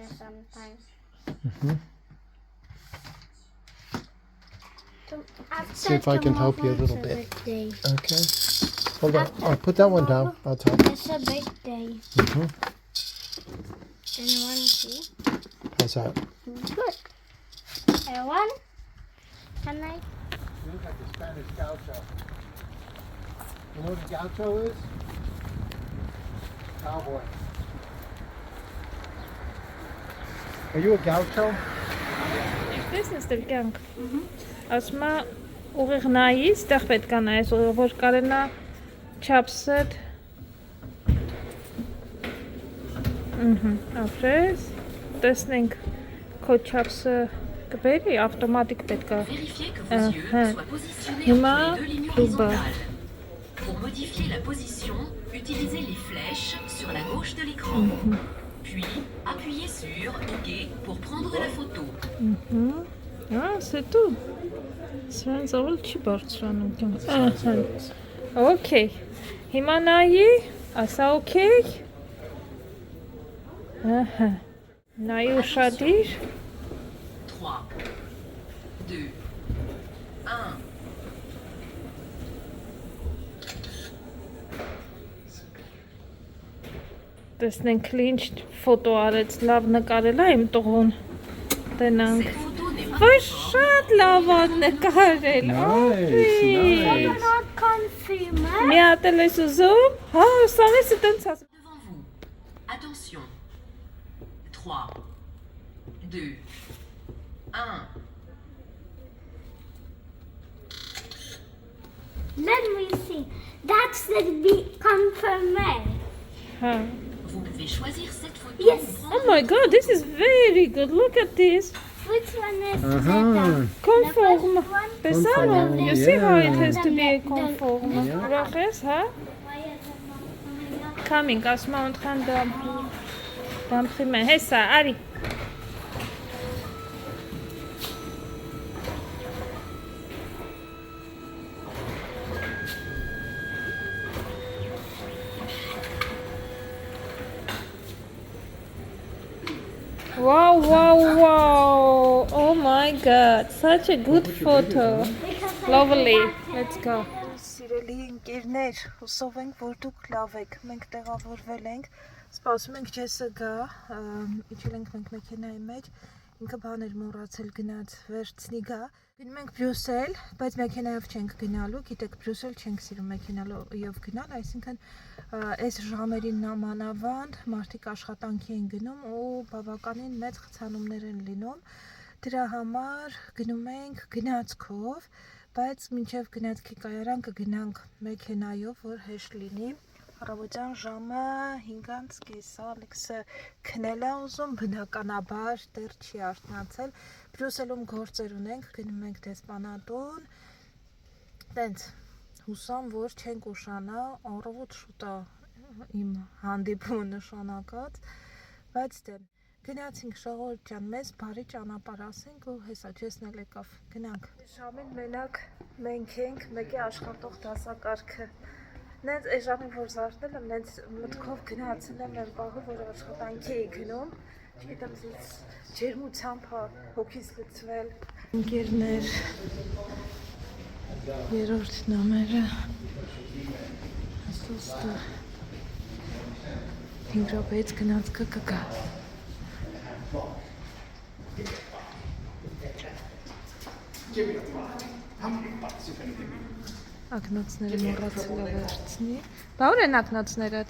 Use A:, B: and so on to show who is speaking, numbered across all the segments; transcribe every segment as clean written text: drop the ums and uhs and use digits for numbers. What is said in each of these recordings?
A: sometimes.
B: See if I can help you a little bit.
A: Day.
B: Okay. Hold on. I'll put that one down. I'll help.
A: It's a big day. And one, two.
B: How's that?
A: Good. And one. Can I?
B: You look like a Spanish gaucho. You know what a gaucho is? Cowboy. Are you a gaucho?
C: Տեսնես դեռ կյանք։ Ասում է ուղիղ նայից, դեռ պետք է նայես ուղիղ, որ կարենա չափսը։ Ապրես, տեսնենք քո չափսը կբերի, ավտոմատիկ պետք է։ Հիմա դուբա։
D: Pour modifier la position, utilisez les flèches sur la gauche de l'écran. Puis, appuyez sur OK pour prendre la photo.
C: Ah, c'est tout. Սրանց ավել չի բարձրանում կյանք։ Okay. Հիմա նայի, ասա okay։ Ահա։ Նայի ուշադիր։
D: 3, 2, 1.
C: Տեսնենք ինչ ֆոտո արեց, լավ նկարել է իմ տղուն։ Տենանք։ Որ շատ լավ է նկարել։
B: Nice.
A: Not confirm.
C: Մի հատ էլ ես ուզում։ Հա, սամեսը տենց ասում։
D: Devant vous. Attention. 3, 2, 1.
A: Let me see. That's the big confirmation.
C: Հա։
D: Vous pouvez choisir cette photo.
A: Yes.
D: ou
C: Oh
D: prendre
C: my god, this is very good. Look at this.
A: Which one is
B: Uh-huh.
A: better?
C: Conform.
A: The first one?
C: Տեսա՞ր։
B: Conform,
C: You see how it
B: yeah.
C: has to be conform. Ուրախ ես, հա։
A: Why is it not coming up?
C: Coming, ասում եմ ընդքան դամփրիմե։ Հեսա, արի։ Wow, wow, wow. Oh my god. Such a good photo. Lovely. Let's go. Սիրելի ընկերներ, հուսով ենք, որ դուք լավ եք։ Մենք տեղավորվել ենք, սպասում ենք Ջեսը գա, իջել ենք մենք մեքենայի մեջ, ինքը բաներ մոռացել գնաց վերցնի գա։ Գնում ենք Բրյուսել, բայց մեքենայով չենք գնալու, գիտեք, Բրյուսել չենք սիրում մեքենայով գնալ, այսինքն այս ժամերին նամանավանդ մարդիկ աշխատանքի են գնում ու բավականին մեծ խցանումներ են լինում։ Դրա համար գնում ենք գնացքով, բայց մինչև գնացքի կայարան կգնանք մեքենայով, որ հեշտ լինի։ Առավոտյան ժամը 5:30, Ալեքսը քնել է ուզում, բնականաբար դեռ չի արթնացել։ Բրյուսելում գործեր ունենք, գնում ենք դեսպանատուն։ Տենց հուսամ, որ չենք ուշանա, առավոտ շուտ է իմ հանդիպումը նշանակած, բայց դե գնացինք Շողորդ ջան, մեզ բարի ճանապարհ ասենք ու հեսա Ջեսնել եկավ, գնանք։ Ժամին մենակ մենք ենք, մեկի աշխատող դասակարգը։ Նենց այս ժամին որ զարթնել եմ, նենց մտքով գնացել եմ մեր բաղը, որ աշխատանքի էի գնում, չգիտեմ, ջերմությամբ հոգիս լցվել։ Ընկերներ, երրորդ նամերը, ասոստը 5 րոպեից գնացքը կգա։ Ակնոցները մոռացել է վերցնի։ Բա ուր են ակնոցներդ։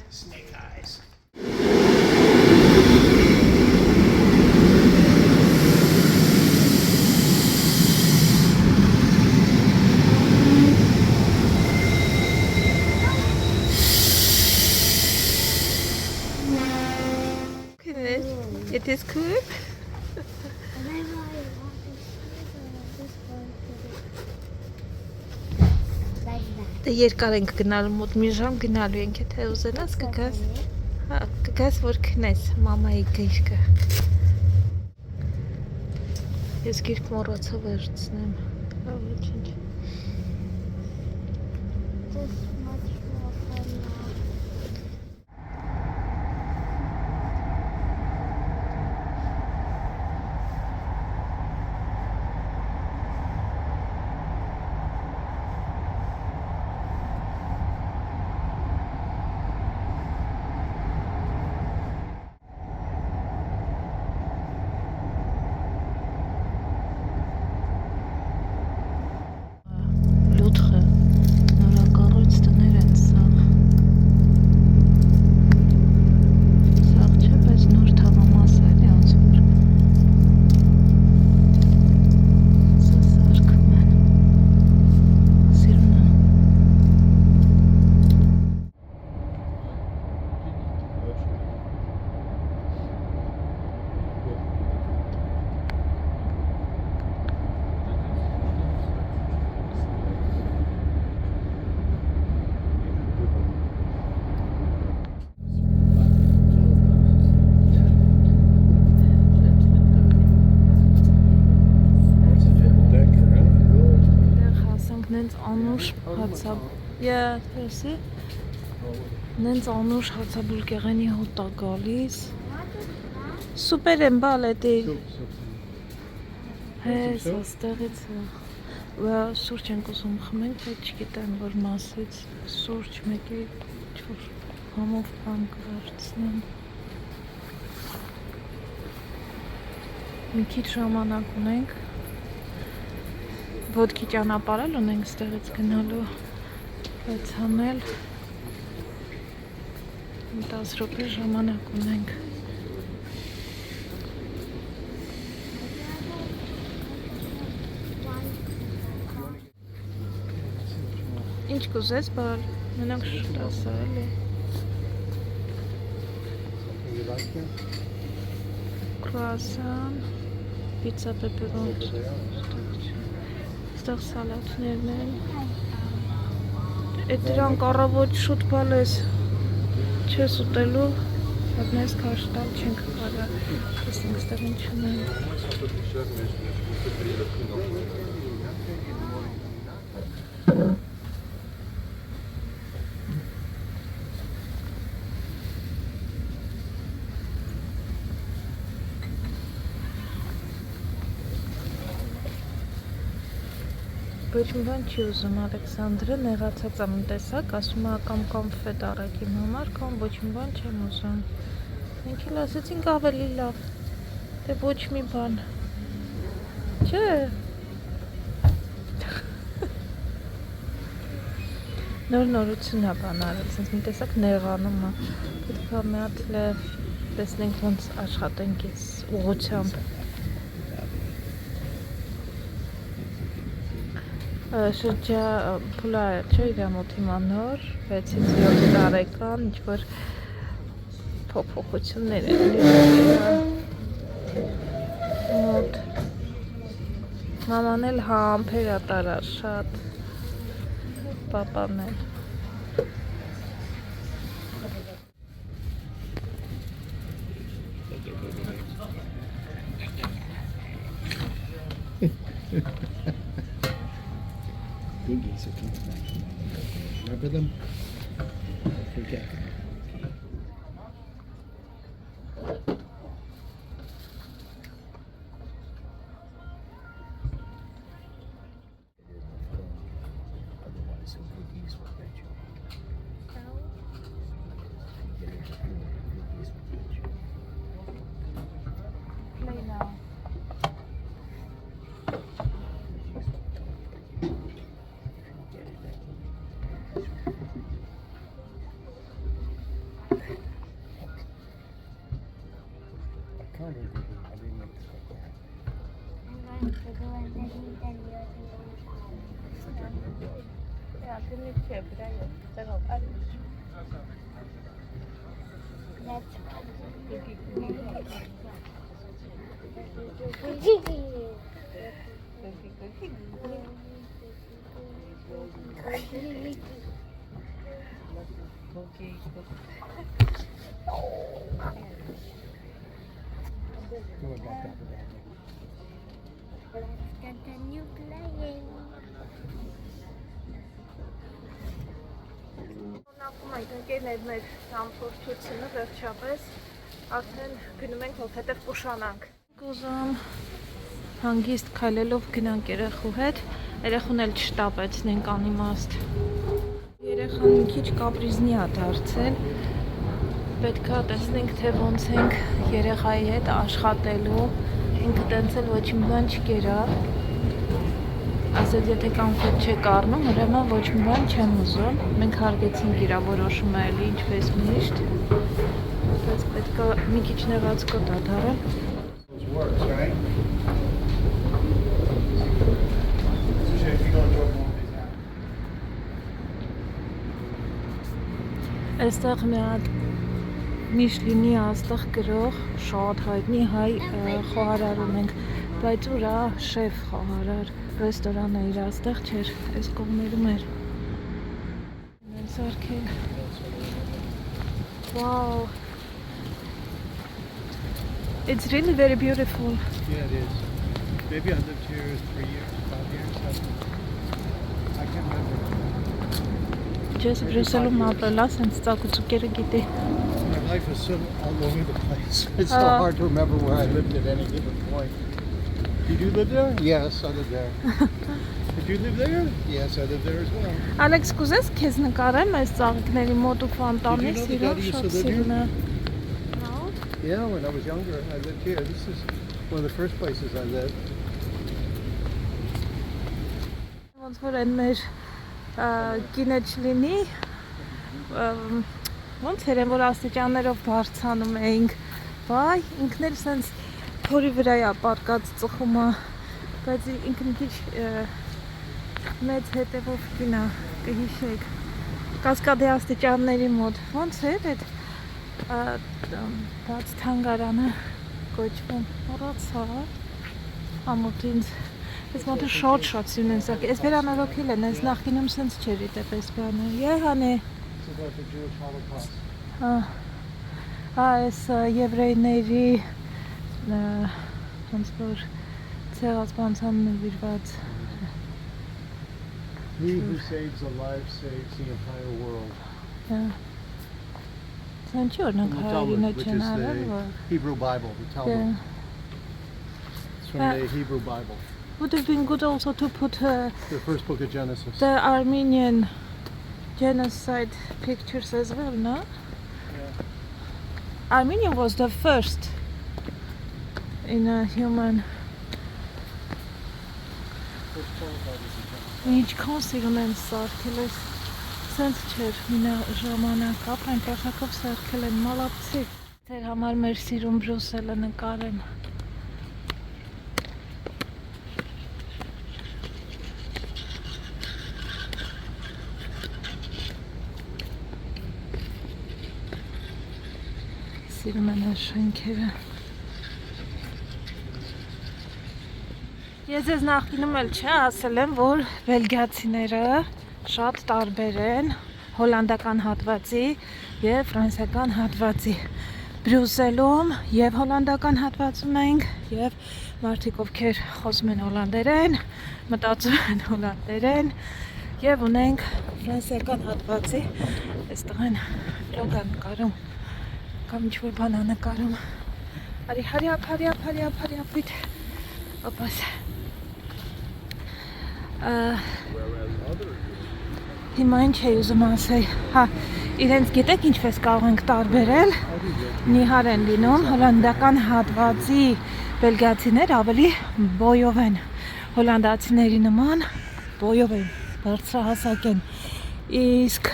C: It is cool.
A: Whenever I want to this one like that.
C: Դե երկար ենք գնալու, մոտ մի ժամ գնալու ենք, եթե ուզենաս կգաս։ Հա, կգաս որ քնես մամայի գիրկը։ Ես գիրք մոռացա վերցնեմ։ Լավ ինչ։
A: This much more fun now.
C: Yeah, you see? Նենց անուշ հացաբուլկեղենի հոտ է գալիս։ Սուպեր են բալետի։ Հես, աստեղից է։ Սուրճ ենք ուզում խմենք, բայց չգիտեմ, որ մասից սուրճ մեկի ինչ-որ համով բան կվերցնեմ։ Մի քիչ ժամանակ ունենք։ Ոտքի ճանապարհել ունենք ստեղից գնալու, բայց հանել 10 րոպե ժամանակ ունենք։ Ինչ կուզես բալ, մենակ շտասա էլի։ Կրուասան, պիցա պեպերոն, ստեղ սալատներն են։ Էդ դրանք առավոտ շուտ բալ ես չես ուտելու, բայց մեզ քաշ տալ չենք կարա, տեսնենք ստեղ ինչ ունեն։ Ոչ մի բան չի ուզում Ալեքսանդրը, նեղացած եմ տեսակ, ասում է կամ կոնֆետ առեք իմ համար, կամ ոչ մի բան չեմ ուզում։ Մենք էլ ասեցինք ավելի լավ, դե ոչ մի բան։ Չէ։ Նոր-նորություն է բան արել, սենց մի տեսակ նեղանում է։ Պետք է մի հատ լավ տեսնենք ոնց աշխատենք այս ուղղությամբ։ Շրջա փուլա չէ իր մոտ հիմա նոր 6-ից 7 տարեկան ինչ-որ փոփոխություններ են մոտ մաման էլ համբեր է տարար շատ պապան էլ
B: Boogies are coming back. Remember them? Forget them. Otherwise, the boogies will get you. Boogies will get you.
C: play now
A: Continue playing.
C: Նակում այդ ընկերներ մեր ճամփորդությունը վերջապես արդեն գնում ենք որովհետև կուշանանք։ Կուզում հանգիստ քայլելով գնանք երեխու հետ, երեխուն էլ չշտապեցնենք անիմաստ։ Երեխան մի քիչ կապրիզնի է դարձել։ Պետք է տեսնենք թե ոնց ենք երեխայի հետ աշխատելու։ Ինքը տենց էլ ոչ մի բան չկերավ։ Ասեց եթե կոնֆետ չեք առնում, ուրեմն ոչ մի բան չեմ ուզում։ Մենք հարգեցինք իր որոշումը էլի ինչպես միշտ։ Բայց պետք է մի քիչ նեղացկոտ դառնալ։
B: Works, right? Especially if you don't enjoy more of these now.
C: Այստեղ մի հատ Միշլինի աստղ գրող շատ հայտնի հայ խոհարար ունենք, բայց ուրա շեֆ խոհարար ռեստորանը իր աստղ չէր, այս կողմերում էր։ Են սարքել։ Wow. It's really very beautiful.
B: Yeah, it is. Maybe I lived here 3 years, 5 years. I can't remember.
C: Ջեսը Բրյուսելում ապրել է, սենց ծակուցուկերը գիտի։
B: My life is so all over the place. It's so hard to remember where I lived at any given point. Did you live there? Yes, I lived there. Did you live there? Yes, I lived there as well.
C: Ալեքս, կուզես քեզ նկարեմ այս ծաղիկների մոտ ու ֆանտանի
B: Did you know
C: սիրով
B: that
C: շատ
B: daddy used to live
C: սիրուն է։
B: Yeah, when I was younger, I lived here. This is one of the first places I lived.
C: Ոնց որ այն մեր կինը չլինի, ոնց էր որ աստիճաններով բարձանում էինք, վայ, ինքն էլ սենց փորի վրա է պարկած ծխումը, բայց ինքն քիչ մեծ հետևով կինա, կհիշեք, Կասկադի աստիճանների մոտ, ոնց էր այդ բաց թանգարանը կոչվում, մոռացա, ամոթինց, այս մոտը շատ սյուն են սակ, այս վերանորոգել են, այս նախկինում սենց չէր իտեպ այս բանը, եհան է,
B: It's about the Jewish Holocaust.
C: այս եվրեյների ոնց որ ցեղասպանության նվիրված
B: He who saves a life saves the entire world.
C: Սենց չէ օրնանք
B: From the
C: հայերինը
B: Talmud, which
C: չեն
B: is
C: արել,
B: the
C: որ
B: Hebrew Bible, the Talmud. It's from the Hebrew Bible,
C: would have been good also to put
B: the first book of Genesis.
C: the Armenian genocide pictures as well, no? Armenia was the first in a human.
B: First qualified as a genocide.
C: Ինչքան սիրուն են սարքել ես, սենց չէր մինա ժամանակապ, այն պաշակով սարքել են մալապցի, ձեր համար մեր սիրուն Բրյուսելը նկարեն։ Սիրում են այս շենքերը։ Ես ես նախկինում էլ չէ ասել եմ, որ բելգիացիները շատ տարբեր են հոլանդական հատվածի և ֆրանսիական հատվածի։ Բրյուսելում և հոլանդական հատվածում ենք և մարդիկ ովքեր խոսում են հոլանդերեն, մտածում են հոլանդերեն և ունենք ֆրանսիական հատվածի, այստեղ են վլոգ են նկարում կամ ինչ-որ բան է նկարում։ Արի հարյապ, վիտ, օպաս։ Հիմա ինչ էի ուզում ասել, իրենց գիտեք ինչպես կարող ենք տարբերել, նիհար են լինում, հոլանդական հատվածի բելգիացիներ ավելի բոյով են, հոլանդացիների նման բոյով են, բարձրահասակ են, իսկ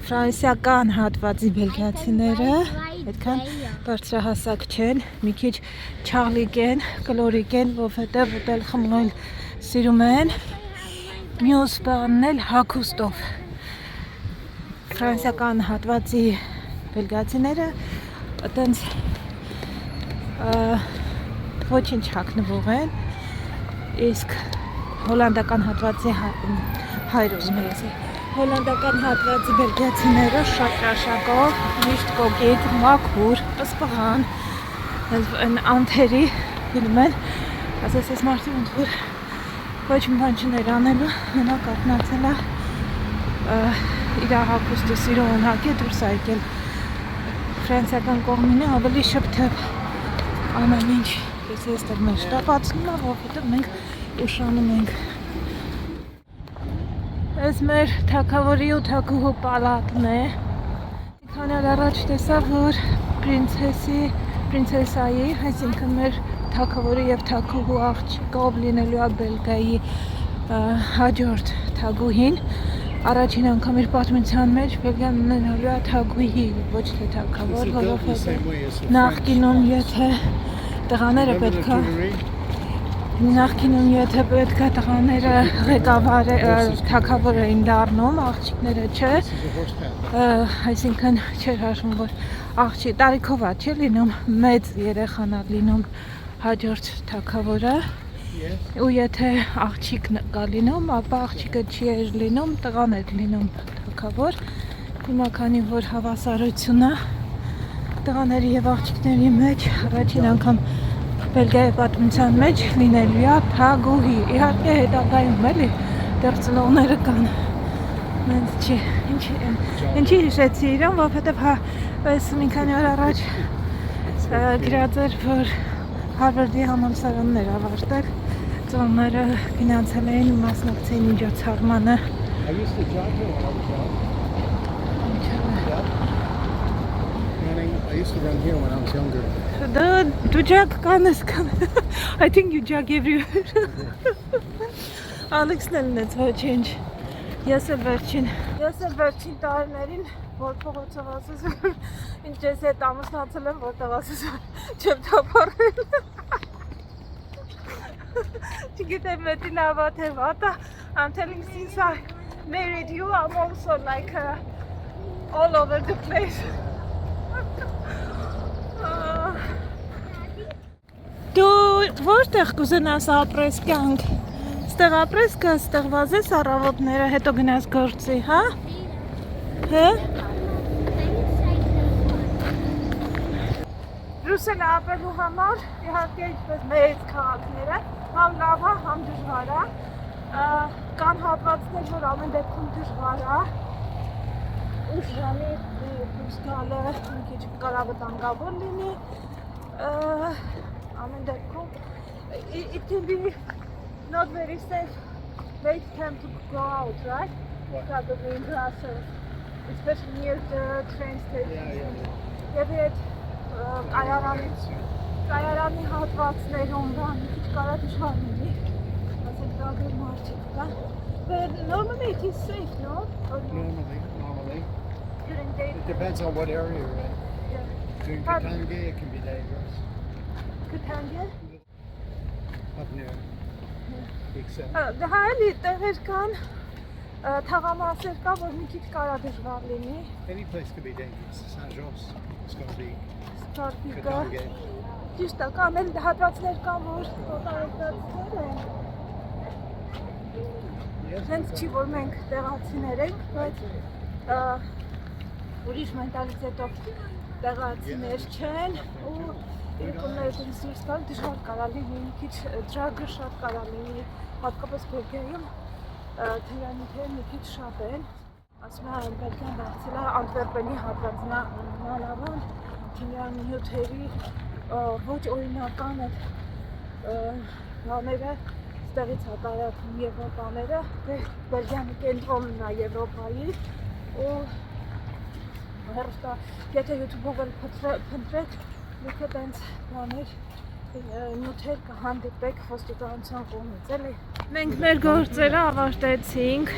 C: ֆրանսիական հատվածի բելգիացիները այդքան բարձրահասակ չեն, մի քիչ չաղլիկ են, կլորիկ են, որովհետև ուտել խմել սիրում են, մյուս բանն էլ հագուստով։ Ֆրանսիական հատվածի բելգիացիները այտենց ոչինչ հագնվող են, իսկ հոլանդական հատվածի հայր ուզում եմ ասել, հոլանդական հատվածի բելգիացիները շատ ճաշակով, միշտ կոկիտ, մաքուր, պսպղան, այն անթերի գնում են, ասես ես մարդի ոնց որ ոչ մի բան չներ անելու, մենակ արթնացել է իր հագուստը սիրում ունհակի դուրս է եկել ֆրանսիական կողմինը ավելի շփթև ամեն ինչ, ես այստեղ մեր շտապացնում է, որովհետև մենք ուշանում ենք։ Այս մեր թագավորի ու թագուհու պալատն է։ Քանի օր առաջ տեսա, որ պրինցեսայի, այսինքն մեր թագավորի և թագուհու աղջիկով լինելու է Բելգիայի հաջորդ թագուհին։ Առաջին անգամ իր պատմության մեջ Բելգիան ունենալու է թագուհի, ոչ թե թագավոր, որովհետև նախկինում եթե տղաները պետք է Նախկինում եթե պետք է տղաները ղեկավար թագավոր էին դառնում, աղջիկները չէ, այսինքն չէր հաշվում, որ աղջիկ տարիքով է չէ լինում, մեծ երեխան է լինում հաջորդ թագավորը, ու եթե աղջիկն կա լինում, ապա աղջիկը չի էր լինում, տղան էր լինում թագավոր, հիմա քանի որ հավասարությունը տղաների և աղջիկների մեջ առաջին անգամ Բելգիայի պատմության մեջ լինելու է թագուհի, իհարկե հետագայում էլի դեռ ծնողները կան։ Մենք չի, ինչի հիշեցի իրան, որովհետև այս մի քանի օր առաջ գրած էր, որ Հարվարդի համալսարաններ ավարտել, ծնողները գնացել էին ու մասնակցեին միջոցառմանը։
B: I used to jog here when I was young. I used to run here when I was younger.
C: Դու ջակ կանես կան։ I think you jog everywhere. Ալեքսն էլ նենց ոչինչ։ Ես էլ վերջին տարիներին, որ փողոցով ասես, ինչ ես հետ ամուսնացել եմ, որտեղ ասես, չեմ թափառել։ Չգիտեմ մետին ավա թե վատա, I'm telling since I married you, I'm also like all over the place. Դու որտեղ կուզենաս ապրես կյանք, ստեղ ապրես կա, ստեղ վազես առավոտները, հետո գնաս գործի, հա? Հե? Բրուսելը ապրելու համար, իհարկե ինչպես մեծ քաղաքները, համ լավ է, համ դժվար է, կան հատվածներ, որ ամեն դեպքում դժվար է, ուժանի դուրս գալը մի քիչ կարող վտանգավոր լինի, ամեն դեպքում it can be not very safe late time to go out, right? Probably in Brussels, especially near the train station. Եվ այդ կայարանի հատվածներում դա մի քիչ կարա դժվար լինի, ասենք դագր մարդիկ կա, but normally it is safe, no?
B: Normally.
C: During day.
B: It depends on what area you're in.
C: Yeah.
B: During Katanga, it can be dangerous.
C: Katanga?
B: Up near. Except.
C: Դա էլի տեղեր կան, թաղամասեր կա, որ մի քիչ կարա դժվար լինի։
B: Any place could be dangerous. Saint-Jos is going to be
C: Ստարտիկը։
B: Katanga.
C: Ճիշտ է, կան էլ հատվածներ կան, որ օտարերկրացիներ են։ Հենց չի, որ մենք տեղացիներ ենք, բայց ուրիշ մենտալիտետով տեղացիներ չեն ու իրականները դուրս գալ դժվար կարա լինի, մի քիչ դրագը շատ կարա լինի, հատկապես Բելգիայում թերանիքերը մի քիչ շատ են, ասում եմ Բելգիան դարձել է Անտվերպենի հատվածն մանավանդ քիմիական նյութերի ոչ օրինական այդ բաները ստեղից հատարակում Եվրոպաները, Բելգիանը կենտրոնն է Եվրոպայի ու հերոստա, եթե YouTube-ով էլ փնտրեք, լիքը տենց բաներ, նյութեր կհանդիպեք ոստիկանության կողմից, էլի։ Մենք մեր գործերը ավարտեցինք,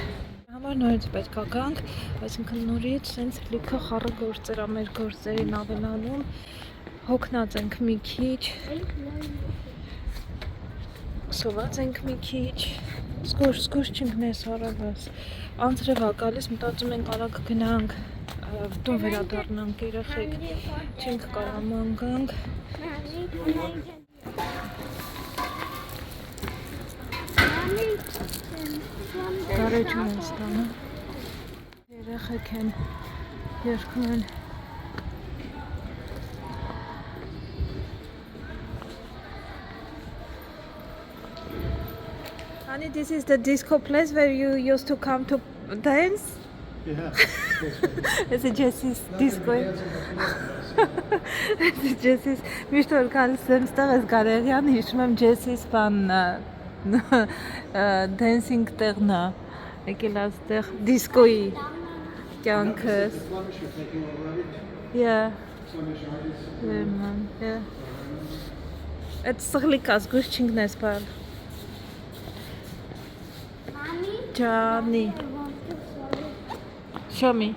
C: համար նորից պետք է գանք, այսինքն նորից սենց լիքը խառը գործեր ա մեր գործերին ավելանում, հոգնած ենք մի քիչ, սոված ենք մի քիչ, զգուշ չենք նես հարավաս, անձրև ա գալիս, մտածում ենք արագ գնանք, տուն վերադառնանք երեխեք, չենք կարա ման գանք։ Կարեջում են ստանը, երեխեք են, երկում են։ Honey, this is the disco place where you used to come to dance?
B: Yeah.
C: It's a Jesse's disco. It's a Jesse's. Միշտ որ գալիս եմ ստեղ ես գալերիան, հիշում եմ Jesse's բան dancing տեղն է, եկել այստեղ դիսկոյի կյանքս։ Yeah. Yeah, man. Yeah. Այդ սղլիկ է, զգուշ չինք նես պար։ Ջանի։ Show me.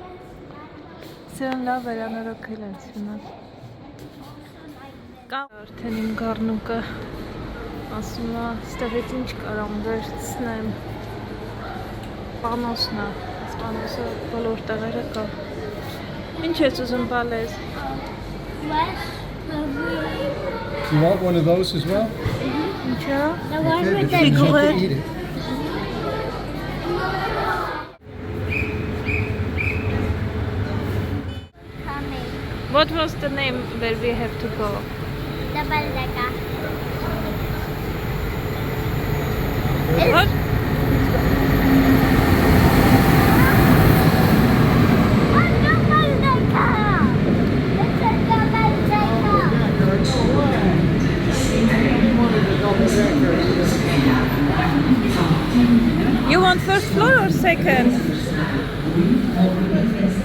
C: Սերն լավ վերանորոգել են սյունով։ Կա արդեն իմ գառնուկը, ասում է, ստեղից ինչ կարամ վերցնեմ։ Պանոսն է, պանոսը բոլոր տեղերը կա։ Ինչ ես ուզում բալես։
B: You want one of those as well?
C: Ինչա։
A: The one
B: Okay,
A: with
B: but you
A: the
B: just have to eat it.
A: coming.
C: What was the name where we have to go?
A: Double decker.
C: What? first floor or second?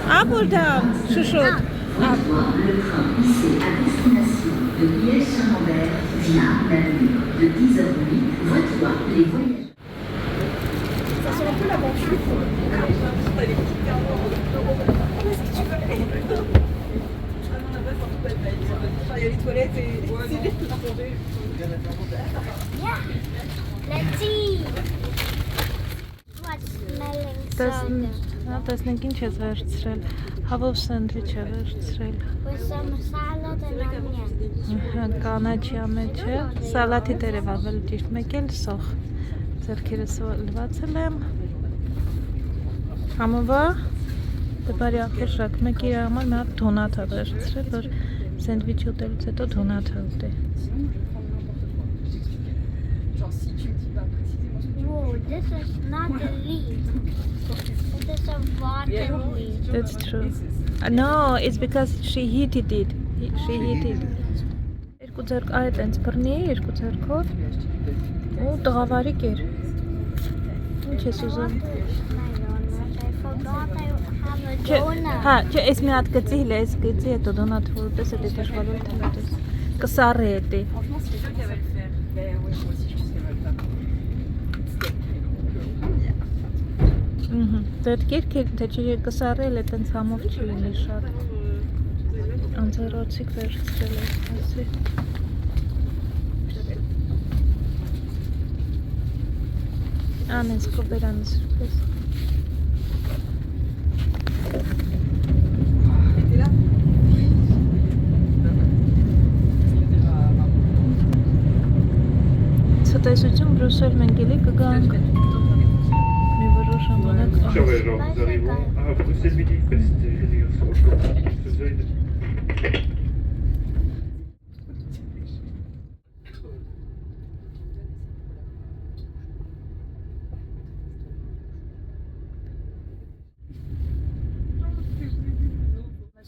C: Up or down? Chouchoute. Up.
E: Le train c'est à destination de Liège-Saint-Lambert via l'avenue de 10h08, voiture les voyageurs.
A: Yeah. Let's see. What's smelling so good?
C: Տեսնենք ինչ ես վերցրել։ Հավով սենդվիչ է վերցրել։
A: With some salad and onion.
C: Կանաչիա մեջ է։ Սալատի տերև ավելի ճիշտ մեկ էլ սոխ։ Ձեռքերս լվացել եմ։ Համովա դե բարի ախորժակ մեկ իր համար մի հատ դոնատ է վերցրել, որ սենդվիչ ուտելուց հետո դոնատ է ուտի։
A: Whoa, this is not a leaf. This is a rotten leaf.
C: That's true. No, it's because she heated it. She heated. Երկու ձեռք այդ այնց բռնի, երկու ձեռքով։ Ու տղավարիկ էր։ Ինչ ես ուզում։
A: I forgot I have a donut.
C: Հա, չէ, ես մի հատ գծի հլը, ես գծի հետո դոնատ որպես է դժվարել թեմատես։ Կսարը էտի։ Դեդ կերք թե չի կսարել է տենց համով չի լինի շատ։ Անձեռոցիկ վերցրել է, ասի։ Անես կոպերանս պես։ Ցտեսություն Բրուսել մենք էլի կգանք։ Մի որոշ ժամանակ
F: Ciao, nous arrivons à Bruxelles midi.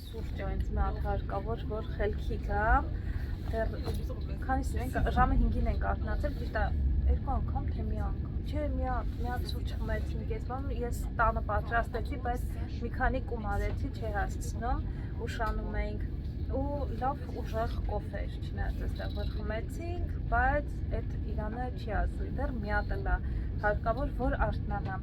C: Սուրճ այնց մի հատ հարկավոր, որ խելքի գամ, դեռ քանիս ենք ժամը 5-ին ենք արթնացել, ճիշտ է երկու անգամ թե մի անգամ, չէ մի հատ սուրճ խմեցինք, ես տանը պատրաստեցի, բայց մի քանի կումարեցի, չի հասցնում, ուշանում էինք ու լավ ուժեղ կոֆե էր, չնայած այստեղ որ խմեցինք, բայց այդ իրանը չի ասի, դեռ մի հատ էլ է հարկավոր, որ արթնանամ։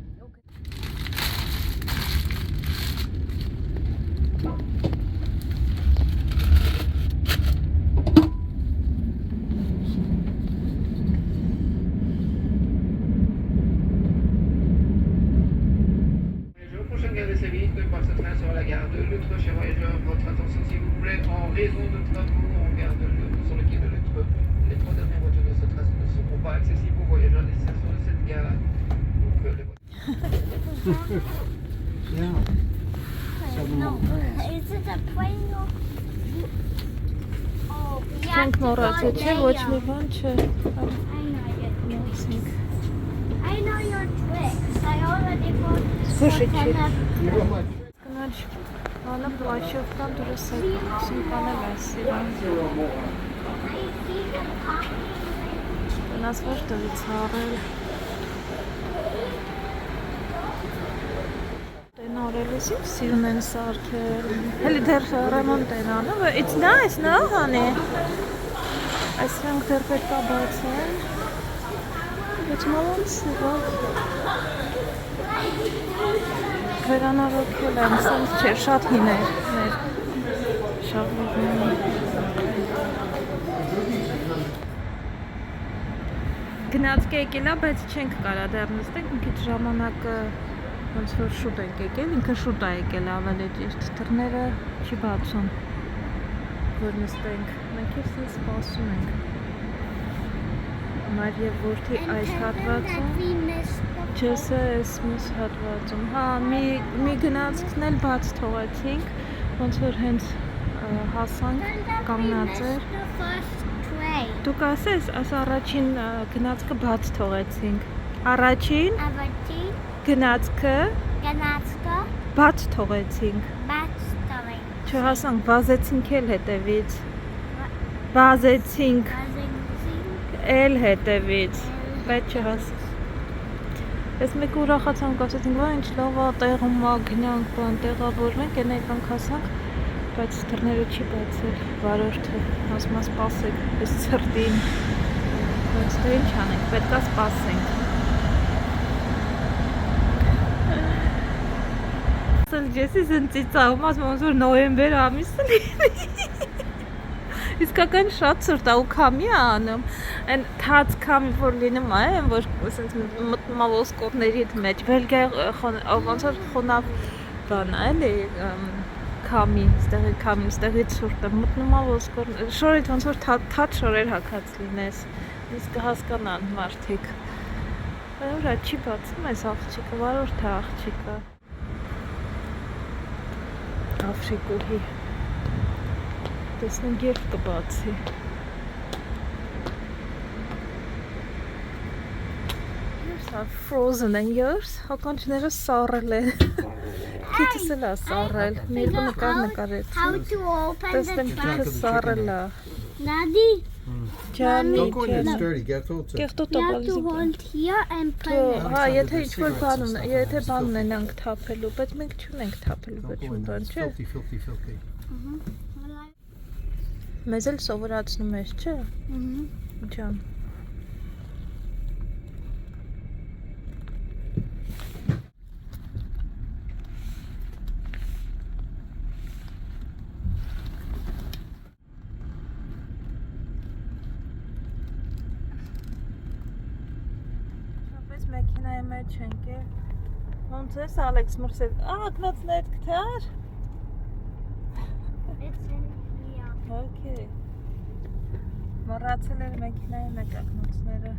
F: Prochaine gare de Séville, ne passe train sur la gare de Loutre. Chers voyageurs, votre attention s'il vous plaît, en raison de travaux en gare de Loutre, sur le quai de Loutre, les 3 dernières voitures de ce train ne seront pas accessibles aux voyageurs à destination de cette gare. Donc, les voitures...
B: Yeah.
A: No, is it a plane or... Oh, we have
C: Չենք
A: to go
C: մոռացել, չէ, ոչ մի
A: there.
C: բան չէ։
A: I know your tricks. I already bought
C: Слушай,
A: some
C: Чик.
A: of-
C: Կնաչ, անը պլաշով կամ դուրս է սիմպանել այսի։
A: I see the coffee.
C: Տնաս որ տվից հարել։ Տենորելիս ինչ սիրուն են սարքել։ Հելի դեռ ռեմոնտ են անում, but it's nice, no, honey? Այսրանք դեռ պետք է բացեն։ Բայց մալոնց սիրով։ Վերանորոգել են, սենց չէ, շատ հին էր մեր շավլիվները։ Գնացք եկել է, բայց չենք կարա դեռ նստենք, մի քիչ ժամանակը ոնց որ շուտ ենք եկել, ինքը շուտ է եկել ավելի ճիշտ, դռները չի բացում, որ նստենք, մենք էլ սենց սպասում ենք։ Մար և որդի այս հատվածում,
A: We missed the
C: չես է այս մյուս հատվածում, հա, մի գնացքն էլ բաց թողեցինք, ոնց որ հենց հասանք, կանգնած էր։
A: the first tray.
C: Դուք ասես, աս առաջին գնացքը բաց թողեցինք, առաջին
A: Avati,
C: գնացքը
A: Ganatska,
C: բաց թողեցինք,
A: Batstory,
C: չհասանք, վազեցինք էլ հետևից, վազեցինք
A: Buzzing,
C: էլ հետևից, բայց չհասանք, Ես մեկ ուրախացանք, ասեցինք, «Ո՞վ ինչ լավ է, տեղում ա, գնանք, բան տեղավորվենք, այն այդքան հասանք, բայց դռները չի բացել, վարորդը, ասում է սպասեք, ես ցրտին, բայց դե ինչ անենք, պետք է սպասենք»։ Ջեսիս ընծիծաղում, ասում ոնց որ նոյեմբեր ամիսը լինի։ Իսկական շատ սրտ է ու քամի է անում։ Այն թաց քամի որ լինում է, այն որ ասենց մտնում է ոսկորների մեջ, Բելգիա ոնց որ խոնավ բան է, էլի քամի, ստեղից սուրտ է, մտնում է ոսկոր, շորից ոնց որ թաց շորեր հագած լինես։ Իսկ հասկանան մարդիկ։ Ուրա չի բացում այս աղջիկը, վարորդ է աղջիկը։ Afrikuhi. Տեսնենք երբ կբացի։ Yours are frozen and yours? Հականջները սառել են։ Քիթս էլ է սառել։ Մի երկու նկարեց։
A: How to open the
C: Տեսնեմ
A: trunk.
C: քիթը սառել է։
A: Daddy,
C: Ջանի,
B: Don't go in, it's
C: ջան։
B: dirty. Get out there.
C: Կեղտոտ
A: you
C: է
A: have to
C: բալիս։
A: hold here and put
C: Թո,
A: it.
C: հա, եթե ինչ-որ բան ունե, եթե բան ունենանք թափելու, բայց մենք չունենք թափելու
B: Don't go
C: ոչ
B: in there.
C: բան,
B: It's
C: չէ։
B: filthy, filthy, filthy.
C: Մեզ էլ սովորացնում ես, չէ։ Ջան։ Շապես մեքենայի մեջ ենք է։ Ոնց ես Ալեքս մրսել։ Գնացներ գտար։
A: It's in here.
C: Okay. Մռացել էր մեքենայի մեջ ակնոցները։